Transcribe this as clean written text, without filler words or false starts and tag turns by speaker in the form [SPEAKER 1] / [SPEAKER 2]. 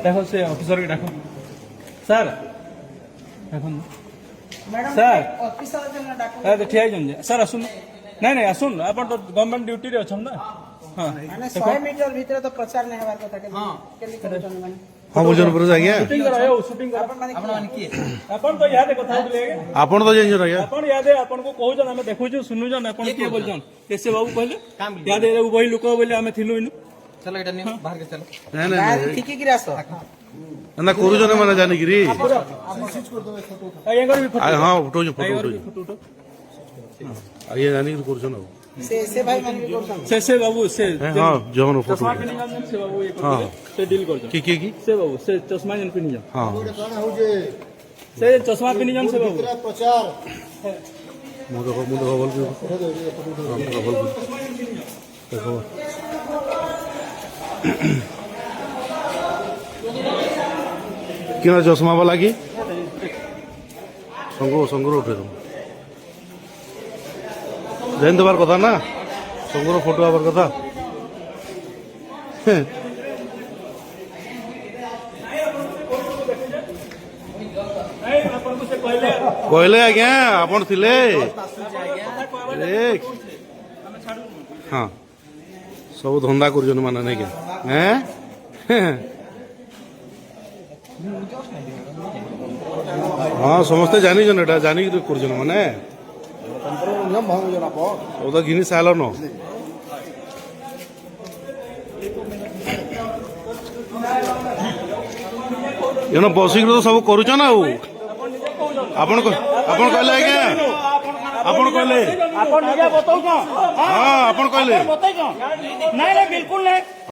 [SPEAKER 1] देखो से ऑफिसर के देखो सर देखो सर अरे ठिया सर आसुन नहीं नहीं आसुन आप तो गवर्नमेंट ड्यूटी रे अछन ना हां
[SPEAKER 2] 100 मीटर भीतर तो प्रचार नहीं हेबार कथा के हां
[SPEAKER 3] हाँ बोल आज्ञा
[SPEAKER 1] शूटिंग करायो शूटिंग कर अपन माने की अपन तो याद कथा बोले
[SPEAKER 3] आपण तो जाइन आज्ञा
[SPEAKER 1] अपन याद है अपन को कहू जन हम देखु छु सुनु जन अपन के बोल जन कैसे बाबू कहले याद है वही लोक बोले हम थिलु इनु
[SPEAKER 4] चलो एटा नहीं बाहर के चलो
[SPEAKER 3] नहीं नहीं
[SPEAKER 2] ठीक की रास
[SPEAKER 3] ना करू जने माने जानि गिरी
[SPEAKER 1] एंगर भी फोटो
[SPEAKER 3] हां फोटो फोटो आइए जानि गिरी करू जने
[SPEAKER 2] से भाई माने भी करछन
[SPEAKER 1] से बाबू से
[SPEAKER 3] हां जवन फोटो
[SPEAKER 1] चश्मा पिनी जन से बाबू एक से डील कर जन
[SPEAKER 3] की
[SPEAKER 1] से बाबू से चश्मा जन पिनी जन
[SPEAKER 3] हां
[SPEAKER 1] से चश्मा पिनी जन से बाबू
[SPEAKER 2] प्रचार
[SPEAKER 3] मुझे बोल देखो क्या चश्मा वाला की संगुर उठे तुम जैन देवार कथा ना संगुर फोटो आवार कथा कहले आज्ञा आपण थिले हाँ सब धंदा कर माने नहीं क्या हैं हाँ समस्ते जानी एटा जानी कर माने तो घिनी साल न बसिक तो सब करुच ना आपण कहले आज्ञा आपण कहले
[SPEAKER 5] आप निजे बताऊ
[SPEAKER 3] हाँ आपण कहले
[SPEAKER 5] नहीं नहीं बिल्कुल नहीं